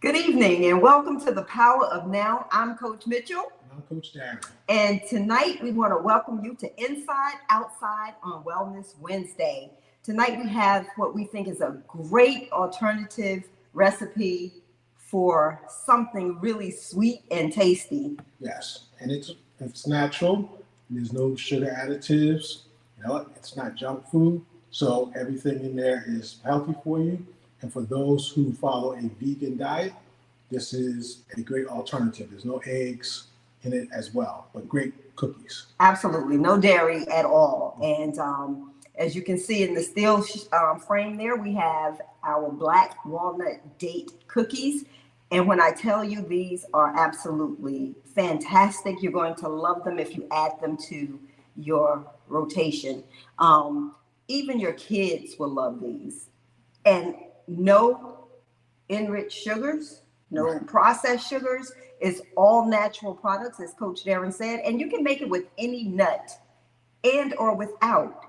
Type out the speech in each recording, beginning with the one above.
Good evening and welcome to the Power of Now. I'm Coach Mitchell. And I'm Coach Darren. And tonight we want to welcome you to Inside Outside on Wellness Wednesday. Tonight we have what we think is a great alternative recipe for something really sweet and tasty. Yes, and it's natural. There's no sugar additives. It's not junk food. So everything in there is healthy for you. And for those who follow a vegan diet, this is a great alternative. There's no eggs in it as well, but great cookies. Absolutely, no dairy at all. And as you can see in the steel frame there, we have our black walnut date cookies. And when I tell you these are absolutely fantastic, you're going to love them if you add them to your rotation. Even your kids will love these. And no enriched sugars, no Right. processed sugars. It's all natural products, as Coach Darren said, and you can make it with any nut and or without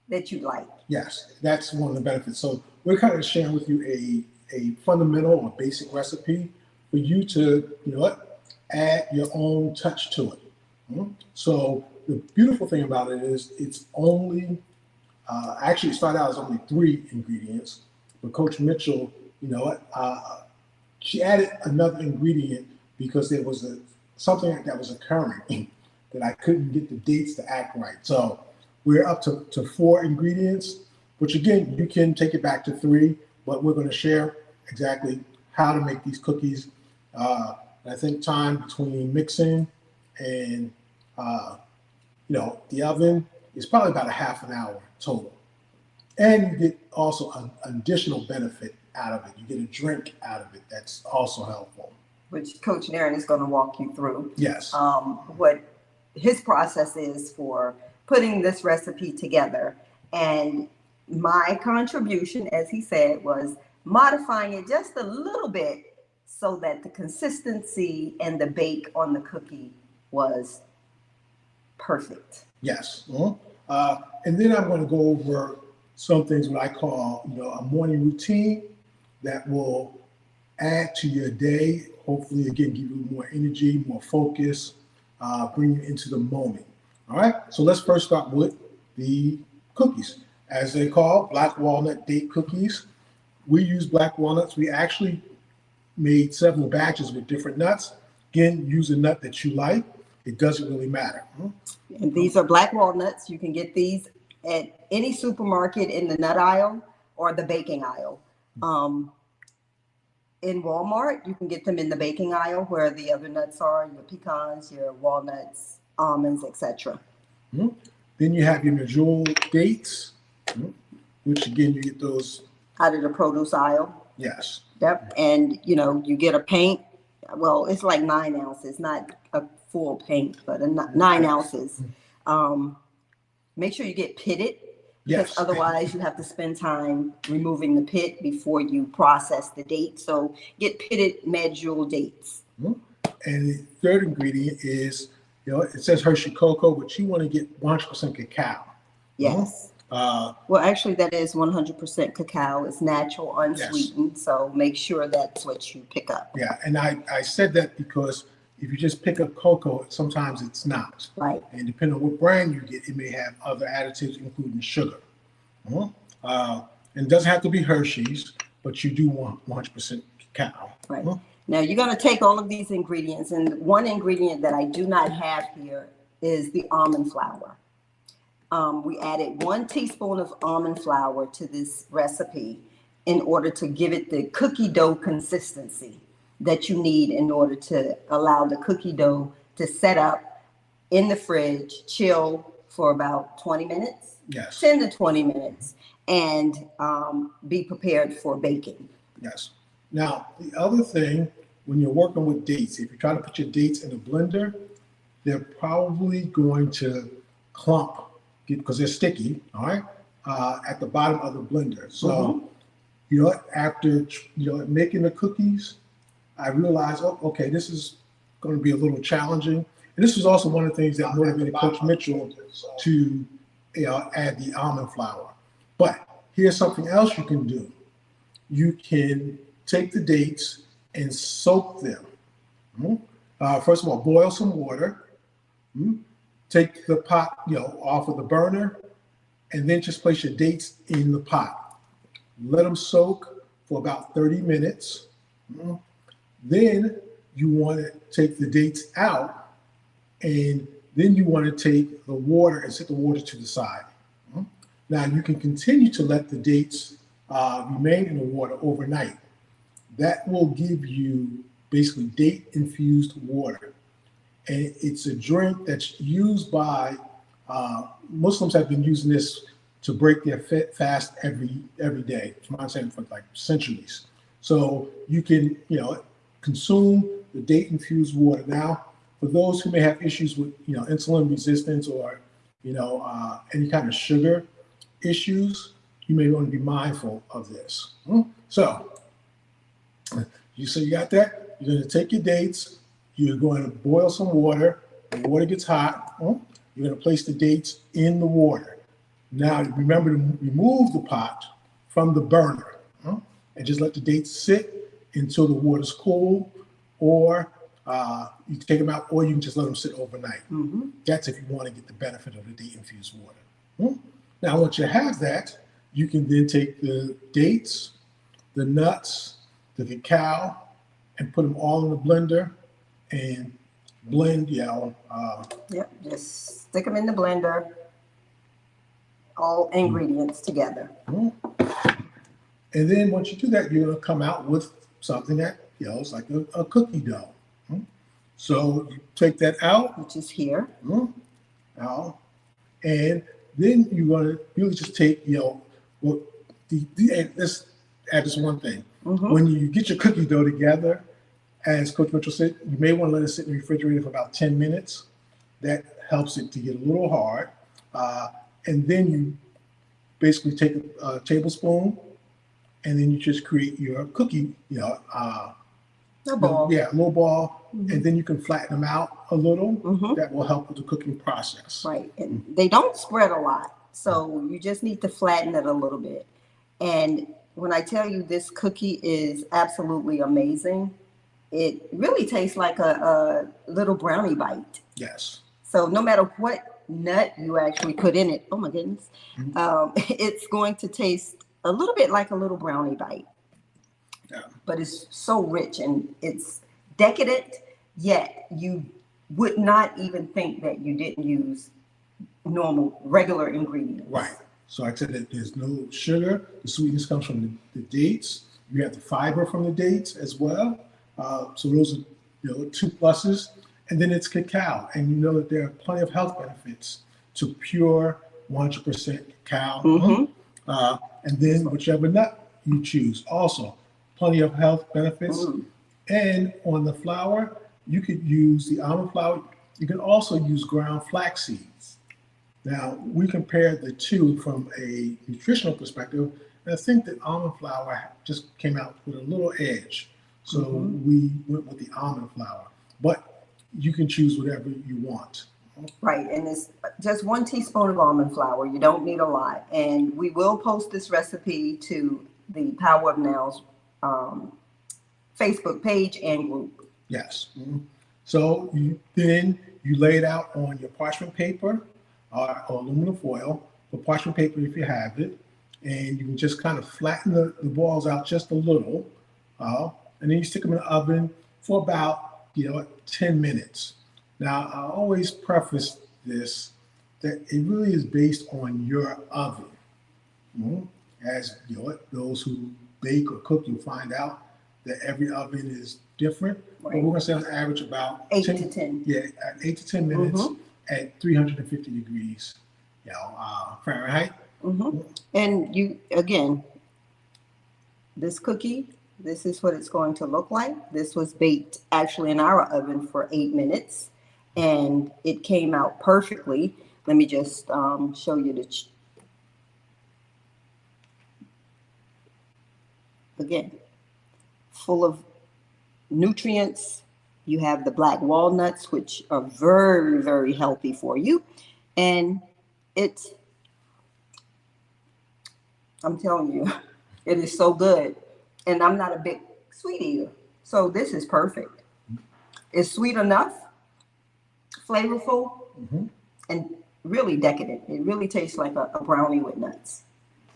that you like. Yes, that's one of the benefits. So we're kind of sharing with you a fundamental or basic recipe for you to, add your own touch to it. So the beautiful thing about it is it's only, actually it started out as only 3 ingredients, but Coach Mitchell, she added another ingredient because there was something that was occurring that I couldn't get the dates to act right. So we're up to 4 ingredients, which again, you can take it back to 3, but we're going to share exactly how to make these cookies. I think time between mixing and, the oven is probably about a half an hour total. And you get also an additional benefit out of it. You get a drink out of it that's also helpful. Which Coach Darren is going to walk you through. Yes. What his process is for putting this recipe together. And my contribution, as he said, was modifying it just a little bit so that the consistency and the bake on the cookie was perfect. Yes. And then I'm going to go over some things what I call, a morning routine that will add to your day. Hopefully, again, give you more energy, more focus, bring you into the moment. All right. So let's first start with the cookies, as they call black walnut date cookies. We use black walnuts. We actually made several batches with different nuts. Again, use a nut that you like. It doesn't really matter. And these are black walnuts. You can get these at any supermarket in the nut aisle or the baking aisle. In Walmart, you can get them in the baking aisle where the other nuts are, your pecans, your walnuts, almonds, etc. Then you have your medjool dates, which again, you get those out of the produce aisle. Yes. Yep. And you get a paint. Well, it's like 9 ounces, not a full paint, but 9 ounces. Make sure you get pitted. Because Yes. otherwise you have to spend time removing the pit before you process the date. So get pitted medjool dates. And the third ingredient is, it says Hershey cocoa, but you want to get 100% cacao. Yes. Well, actually, that is 100% cacao. It's natural, unsweetened. Yes. So make sure that's what you pick up. Yeah, and I said that because if you just pick up cocoa, sometimes it's not. Right. And depending on what brand you get, it may have other additives, including sugar. And it doesn't have to be Hershey's, but you do want 100% cacao. Right. Now you're going to take all of these ingredients, and one ingredient that I do not have here is the almond flour. We added 1 teaspoon of almond flour to this recipe in order to give it the cookie dough consistency that you need in order to allow the cookie dough to set up in the fridge, chill for about 20 minutes, Yes. 10 to 20 minutes, and be prepared for baking. Yes. Now, the other thing, when you're working with dates, if you try to put your dates in a blender, they're probably going to clump because they're sticky, all right, at the bottom of the blender. So, after, making the cookies, I realized, okay, this is going to be a little challenging. And this was also one of the things that motivated Coach Mitchell to add the almond flour. But here's something else you can do. You can take the dates and soak them. Mhm. First of all, boil some water. Mhm. Take the pot, off of the burner, and then just place your dates in the pot. Let them soak for about 30 minutes. Mhm. Then you want to take the dates out, and then you want to take the water and set the water to the side. Mhm. Now you can continue to let the dates remain in the water overnight. That will give you basically date infused water. And it's a drink that's used by Muslims have been using this to break their fast every day. From my understanding, for like centuries. So you can consume the date infused water. Now, for those who may have issues with insulin resistance or any kind of sugar issues, you may want to be mindful of this. So you got that? You're going to take your dates. You're going to boil some water. The water gets hot. You're going to place the dates in the water. Now, remember to remove the pot from the burner and just let the dates sit until the water's cool, or you take them out, or you can just let them sit overnight. Mm-hmm. That's if you want to get the benefit of the date infused water. Now, once you have that, you can then take the dates, the nuts, the cacao, and put them all in the blender and blend. Yep, just stick them in the blender, all ingredients together. And then once you do that, you're going to come out with something that is like a cookie dough. So you take that out, which is here. Out, and then you're going to really just take, let's add this one thing. When you get your cookie dough together, as Coach Mitchell said, you may want to let it sit in the refrigerator for about 10 minutes. That helps it to get a little hard. And then you basically take a tablespoon, and then you just create your cookie, a ball. A little ball. And then you can flatten them out a little. That will help with the cooking process. Right. And they don't spread a lot. So you just need to flatten it a little bit. And when I tell you this cookie is absolutely amazing, it really tastes like a little brownie bite. Yes. So no matter what nut you actually put in it, oh my goodness, it's going to taste a little bit like a little brownie bite. Yeah. But it's so rich and it's decadent, yet you would not even think that you didn't use regular ingredients. Right. So I said that there's no sugar. The sweetness comes from the dates. You have the fiber from the dates as well. So those are two pluses. And then it's cacao. And you know that there are plenty of health benefits to pure 100% cacao. And then whichever nut you choose. Also, plenty of health benefits. And on the flour, you could use the almond flour. You can also use ground flax seeds. Now, we compared the two from a nutritional perspective, and I think that almond flour just came out with a little edge. So we went with the almond flour. But you can choose whatever you want. Right, and it's just 1 teaspoon of almond flour. You don't need a lot. And we will post this recipe to the Power of Now's Facebook page and group. Yes. So then you lay it out on your parchment paper or aluminum foil, but parchment paper if you have it, and you can just kind of flatten the balls out just a little, and then you stick them in the oven for about 10 minutes. Now, I always preface this that it really is based on your oven. As those who bake or cook, you'll find out that every oven is different. Right. But we're going to say on average about 8 to 10. Yeah, 8 to 10 minutes at 350 degrees, Fahrenheit. And you, again, this cookie, this is what it's going to look like. This was baked actually in our oven for 8 minutes, and it came out perfectly. Let me just show you again, full of nutrients. You have the black walnuts, which are very, very healthy for you. And I'm telling you, it is so good. And I'm not a big sweet eater. So this is perfect. It's sweet enough, flavorful, Mhm. and really decadent. It really tastes like a brownie with nuts.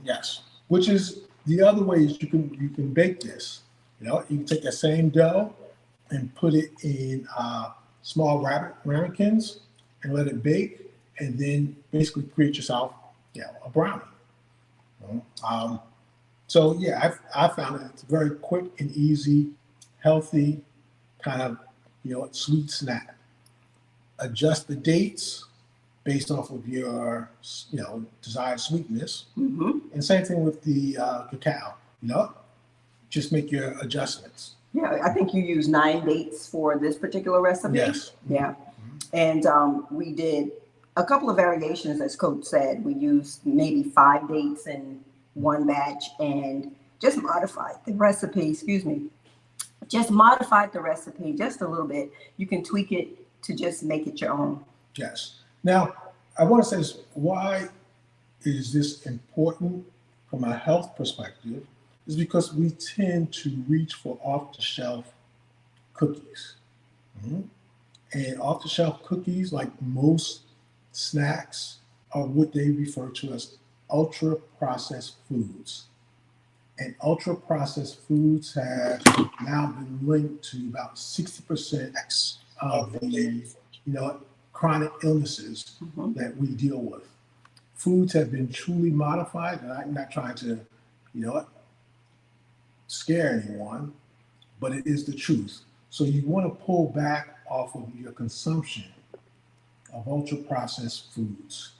Yes, which is the other ways you can bake this. You can take that same dough and put it in small ramekins and let it bake, and then basically create yourself, a brownie. You know? So yeah, I found it it's very quick and easy, healthy kind of sweet snack. Adjust the dates based off of your desired sweetness, Hmm. and same thing with the cacao. You know, just make your adjustments. Yeah, I think you use 9 dates for this particular recipe. Yes. Yeah. And we did a couple of variations, as Coach said. We used maybe 5 dates in one batch and just modified the recipe, excuse me, just modified the recipe just a little bit. You can tweak it to just make it your own. Yes. Now, I want to say this. Why is this important from a health perspective? Is because we tend to reach for off-the-shelf cookies. Mhm. And off-the-shelf cookies, like most snacks, are what they refer to as ultra-processed foods. And ultra-processed foods have now been linked to about 60% of the, chronic illnesses Mhm. that we deal with. Foods have been truly modified, and I'm not trying to, you know, scare anyone, but it is the truth. So you want to pull back off of your consumption of ultra processed foods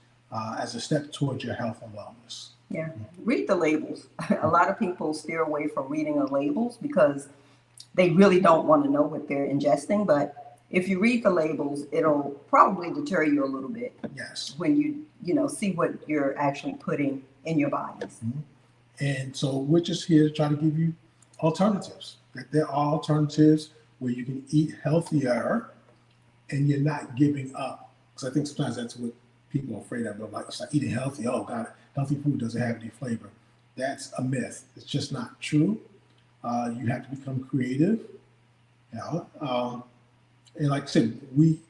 as a step towards your health and wellness. Yeah, read the labels. A lot of people steer away from reading the labels because they really don't want to know what they're ingesting. But if you read the labels, it'll probably deter you a little bit Yes. when you see what you're actually putting in your bodies. Mhm. And so we're just here to try to give you alternatives. That there are alternatives where you can eat healthier and you're not giving up. Because I think sometimes that's what people are afraid of. They're like, it's like eating healthy. Oh God, healthy food doesn't have any flavor. That's a myth. It's just not true. You have to become creative. You know, and like I said, we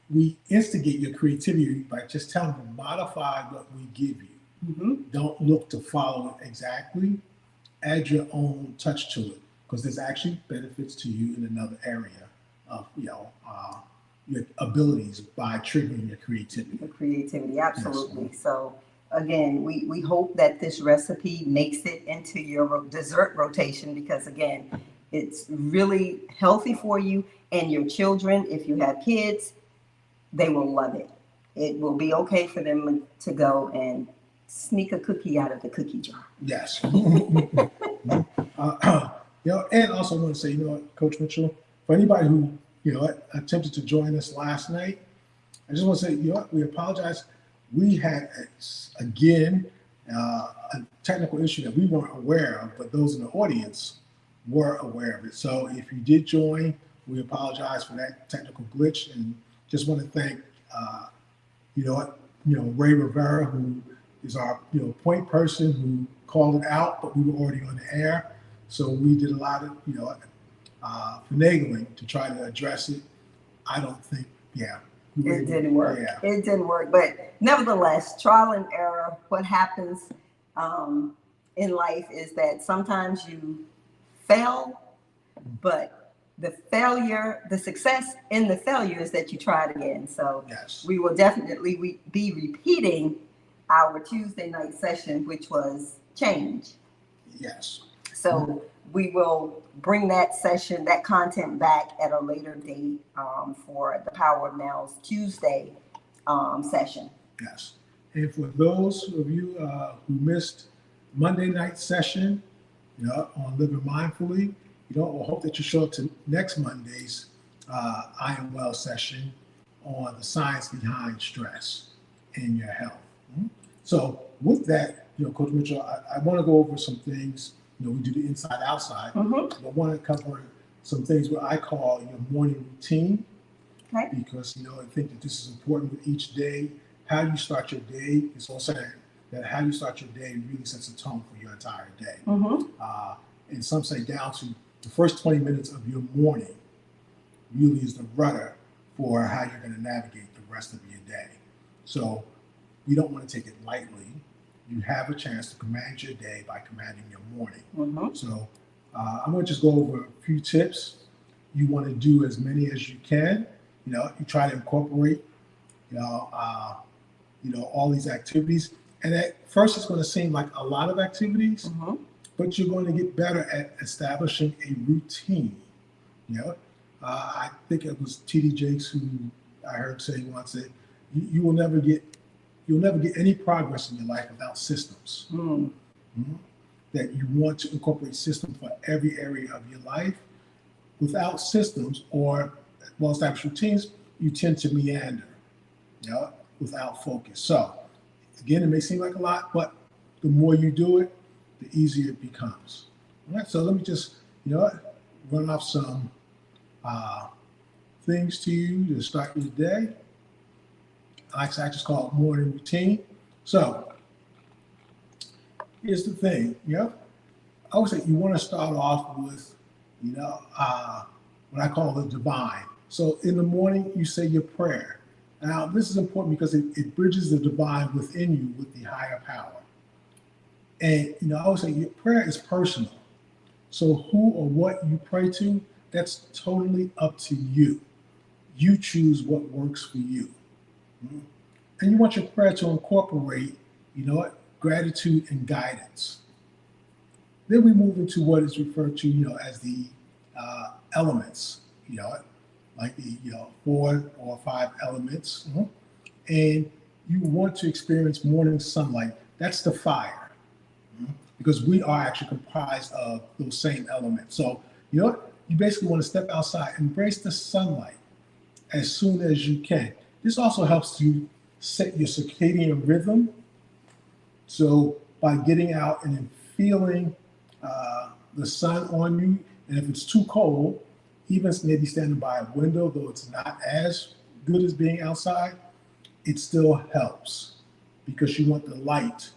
instigate your creativity by just telling you modify what we give you. Hmm. Don't look to follow it exactly. Add your own touch to it because there's actually benefits to you in another area of your abilities by triggering your creativity. The creativity, Yes. absolutely. So again, we hope that this recipe makes it into your dessert rotation because again, it's really healthy for you and your children. If you have kids, they will love it. It will be okay for them to go and sneak a cookie out of the cookie jar. Yes. And also I want to say, Coach Mitchell, for anybody who, attempted to join us last night, I just want to say, we apologize. We had, again, a technical issue that we weren't aware of, but those in the audience were aware of it. So if you did join, we apologize for that technical glitch and just want to thank, Ray Rivera, who is our, point person who called it out, but we were already on the air. So we did a lot of, finagling to try to address it. I don't think, It didn't work. Yeah. It didn't work. But nevertheless, trial and error, what happens um, in life is that sometimes you fail, but the success in the failure is that you try it again. So Yes. we will definitely be repeating our Tuesday night session, which was change. Yes. So we will bring that session, that content back at a later date for the Power of Now's Tuesday session. Yes. And for those of you who missed Monday night session, on Living Mindfully, we'll hope that you show up to next Monday's I Am Well session on the science behind stress and your health. Mhm. So with that, Coach Mitchell, I want to go over some things. We do the inside outside, but I want to cover some things what I call your morning routine. Okay. Because I think that this is important with each day. How you start your day is also that how you start your day really sets a tone for your entire day. Mm-hmm. And some say down to the first 20 minutes of your morning really is the rudder for how you're going to navigate the rest of your day. So you don't want to take it lightly. You have a chance to command your day by commanding your morning. Mm-hmm. So I'm going to just go over a few tips. You want to do as many as you can. You try to incorporate, all these activities. And at first, it's going to seem like a lot of activities, Mm-hmm. but you're going to get better at establishing a routine. I think it was T.D. Jakes who I heard say once that you'll never get any progress in your life without systems. Mm. Mhm. That you want to incorporate systems for every area of your life. Without systems or well-established routines, you tend to meander, without focus. So again, it may seem like a lot, but the more you do it, the easier it becomes. All right, so let me just, run off some things to you to start your day. I just call it morning routine. So here's the thing, I would say you want to start off with, what I call the divine. So in the morning, you say your prayer. Now, this is important because it bridges the divine within you with the higher power. And, I would say your prayer is personal. So who or what you pray to, that's totally up to you. You choose what works for you. Mhm. And you want your prayer to incorporate, gratitude and guidance. Then we move into what is referred to, as the elements, like the 4 or 5 elements. Mhm. And you want to experience morning sunlight. That's the fire, because we are actually comprised of those same elements. So, you basically want to step outside, embrace the sunlight as soon as you can. This also helps you set your circadian rhythm. So by getting out and then feeling the sun on you, and if it's too cold, even maybe standing by a window, though it's not as good as being outside, it still helps because you want the light,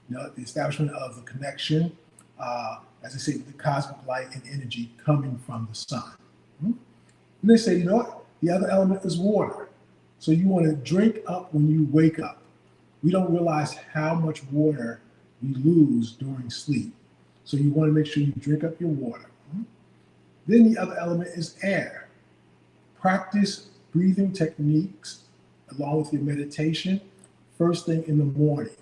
the establishment of the connection, as I say, the cosmic light and energy coming from the sun. And they say, the other element is water. So you want to drink up when you wake up. We don't realize how much water we lose during sleep. So you want to make sure you drink up your water. Then the other element is air. Practice breathing techniques along with your meditation first thing in the morning.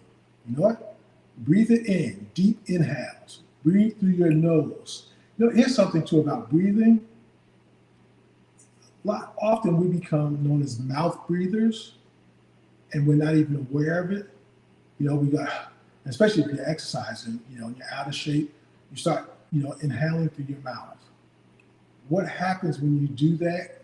You know what? Breathe it in, deep inhales. Breathe through your nose. Here's something too about breathing. Often we become known as mouth breathers, and we're not even aware of it. We got, especially if you're exercising, and you're out of shape, you start, inhaling through your mouth. What happens when you do that?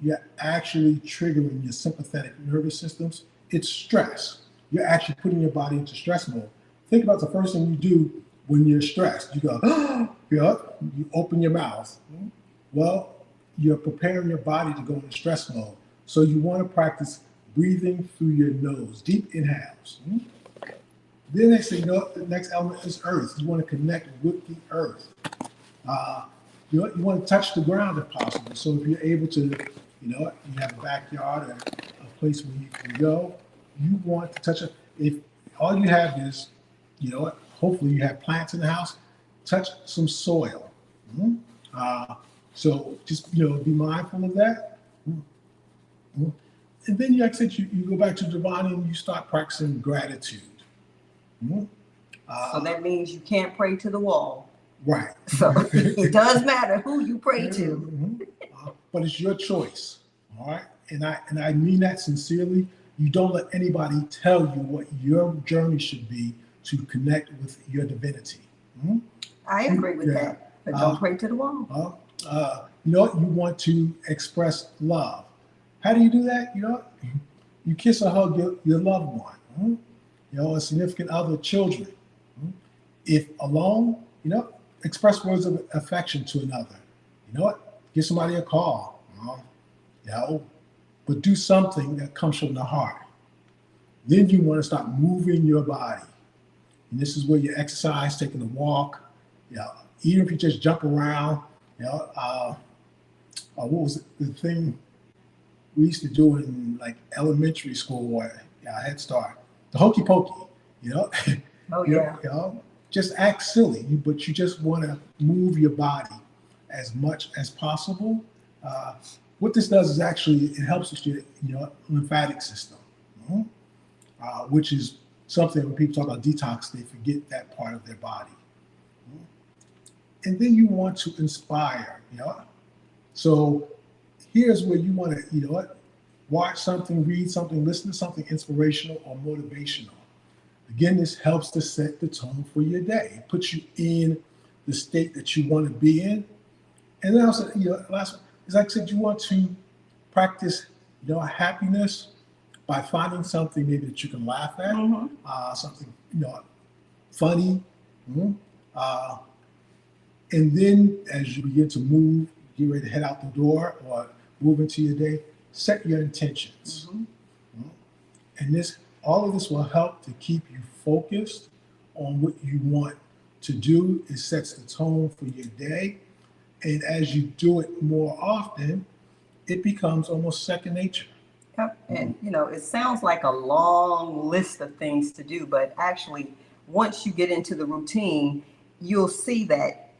You're actually triggering your sympathetic nervous systems. It's stress. You're actually putting your body into stress mode. Think about the first thing you do when you're stressed. You go, you open your mouth. Well, you're preparing your body to go into stress mode. So you want to practice breathing through your nose, deep inhales. Then they say, the next element is earth. You want to connect with the earth. You want to touch the ground if possible. So if you're able to, you have a backyard or a place where you can go, you want to touch it. If all you have is, hopefully you have plants in the house, touch some soil. So just, be mindful of that. And then, like I said, you go back to divine and you start practicing gratitude. So that means you can't pray to the wall. Right. So it does matter who you pray to. But it's your choice. All right. And I mean that sincerely. You don't let anybody tell you what your journey should be to connect with your divinity. I agree with that. But don't pray to the wall. You want to express love. How do you do that? You kiss or hug your loved one, a significant other, children. If alone, express words of affection to another. Give somebody a call. But do something that comes from the heart. Then you want to start moving your body. And this is where you exercise, taking a walk, even if you just jump around, what was the thing we used to do in like elementary school or Head Start? The hokey pokey, you know, Oh, yeah. just act silly, but you just want to move your body as much as possible. What this does is actually it helps with your lymphatic system, which is something when people talk about detox, they forget that part of their body. And then you want to inspire, So here's where you want to, watch something, read something, listen to something inspirational or motivational. Again, this helps to set the tone for your day. It puts you in the state that you want to be in. And then also, last one is like I said, you want to practice, happiness by finding something maybe that you can laugh at, something, funny. And then as you begin to move, get ready to head out the door or move into your day, set your intentions. And all of this will help to keep you focused on what you want to do. It sets the tone for your day. And as you do it more often, it becomes almost second nature. Yep. And, it sounds like a long list of things to do, but actually, once you get into the routine, you'll see that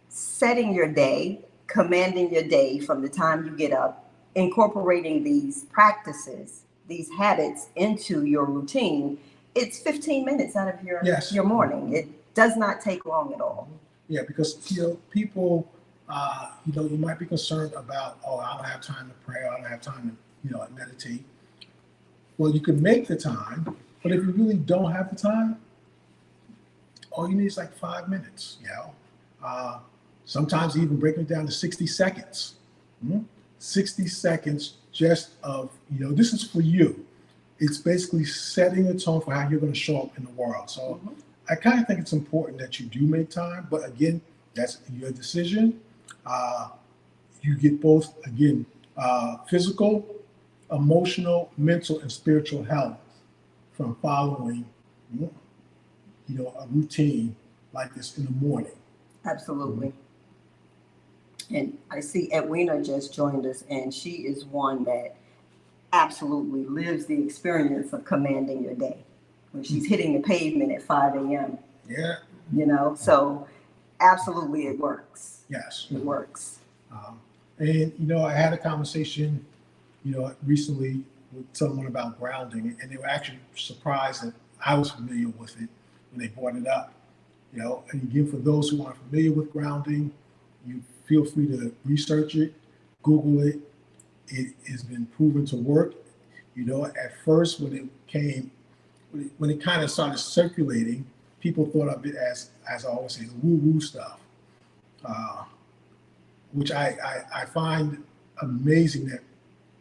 setting your day, commanding your day from the time you get up, incorporating these practices, these habits into your routine, it's 15 minutes out of your morning. It does not take long at all. Yeah, because people, you might be concerned about, I don't have time to pray, I don't have time to, meditate. Well, you can make the time, but if you really don't have the time, all you need is like 5 minutes. Sometimes even breaking it down to 60 seconds. 60 seconds just of, this is for you. It's basically setting a tone for how you're going to show up in the world. So I kind of think it's important that you do make time, but again, that's your decision. You get both, again, physical, emotional, mental, and spiritual health from following, a routine like this in the morning. Absolutely. And I see Edwina just joined us, and she is one that absolutely lives the experience of commanding your day. When she's hitting the pavement at 5 a.m. Yeah. So absolutely it works. Yes. It works. And, I had a conversation, recently with someone about grounding, and they were actually surprised that I was familiar with it when they brought it up. And again, for those who aren't familiar with grounding, you feel free to research it, Google it. It has been proven to work. At first when it kind of started circulating, people thought of it as I always say, the woo-woo stuff, which I find amazing that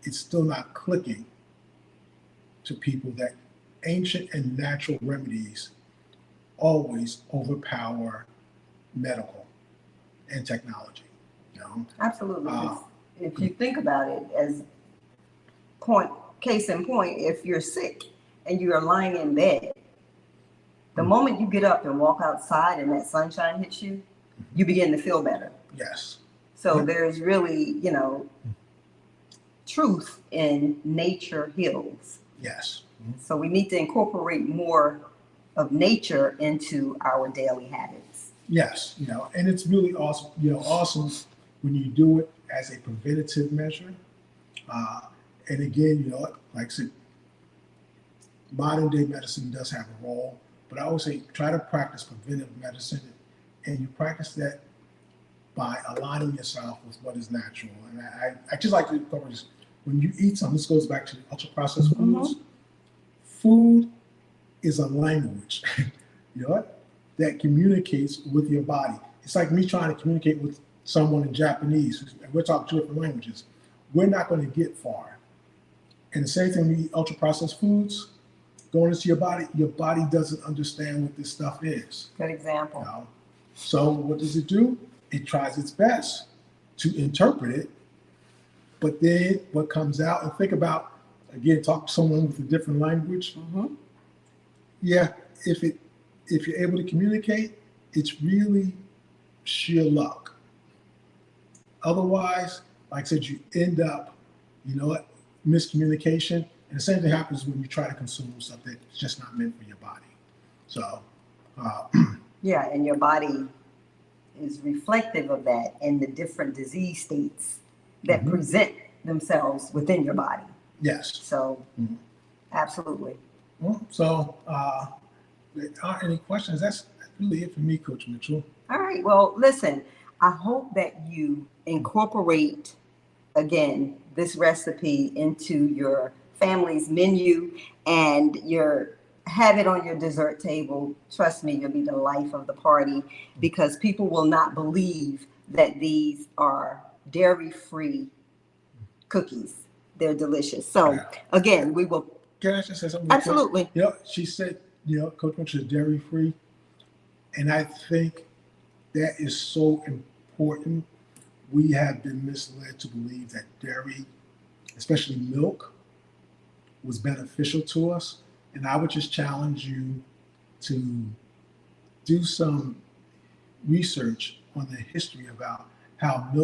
it's still not clicking to people that ancient and natural remedies always overpower medical and technology. Absolutely. If you think about it as case in point, if you're sick and you are lying in bed, the moment you get up and walk outside and that sunshine hits you, you begin to feel better. Yes. So there's really, truth in nature heals. Yes. So we need to incorporate more of nature into our daily habits. Yes, and it's really awesome, awesome when you do it as a preventative measure. And again, like I said, modern day medicine does have a role, but I always say try to practice preventive medicine, and you practice that by aligning yourself with what is natural. And I just like to cover this. When you eat something, this goes back to ultra processed foods. Food is a language, that communicates with your body. It's like me trying to communicate with someone in Japanese. We're talking two different languages. We're not going to get far. And the same thing when you eat ultra processed foods, going into your body doesn't understand what this stuff is. Good example. So what does it do? It tries its best to interpret it, but then what comes out, and think about, again, talk to someone with a different language. Yeah, if you're able to communicate, it's really sheer luck. Otherwise, like I said, you end up, miscommunication. And the same thing happens when you try to consume something that's just not meant for your body. So, Yeah, and your body is reflective of that in the different disease states that present themselves within your body. yes. So, absolutely. So, there aren't any questions. That's really it for me, Coach Mitchell. All right. Well, listen, I hope that you incorporate again this recipe into your family's menu and have it on your dessert table. Trust me, you'll be the life of the party because people will not believe that these are dairy-free cookies. They're delicious. So again, we will. Can I just say something? Absolutely. She said, Coach Mitchell is dairy free. And I think that is so important. We have been misled to believe that dairy, especially milk, was beneficial to us. And I would just challenge you to do some research on the history about how we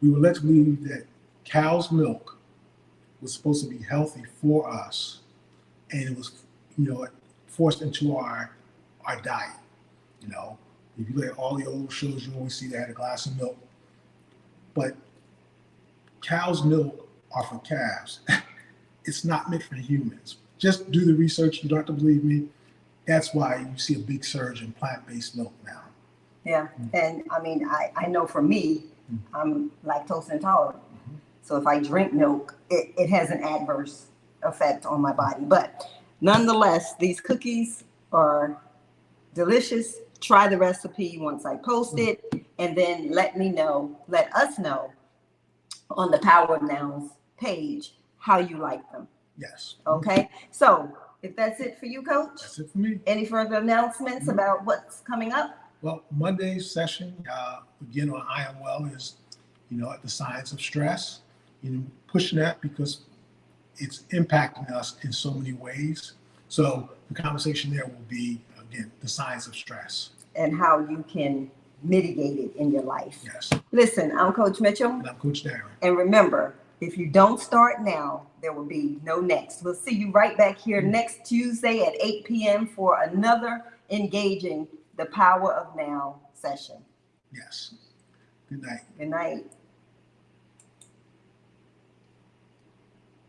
were led to believe that cow's milk was supposed to be healthy for us. And it was, forced into our diet. If you look at all the old shows, you always see they had a glass of milk. But cow's milk are for calves. It's not meant for humans. Just do the research. You don't have to believe me. That's why you see a big surge in plant-based milk now. Yeah. And I mean, I know for me, I'm lactose intolerant. So if I drink milk, it has an adverse effect on my body. But nonetheless, these cookies are delicious. Try the recipe once I post it, and then let us know on the Power of Nouns page how you like them. Yes. Okay. So if that's it for you, Coach, That's it for me. any further announcements about what's coming up? Well, Monday's session, again, on I Am Well is, the science of stress, pushing that because it's impacting us in so many ways. So the conversation there will be, again, the science of stress. And how you can mitigate it in your life. Yes. Listen, I'm Coach Mitchell. And I'm Coach Darren. And remember, if you don't start now, there will be no next. We'll see you right back here next Tuesday at 8 p.m. for another engaging the Power of Now session. Yes. Good night. Good night.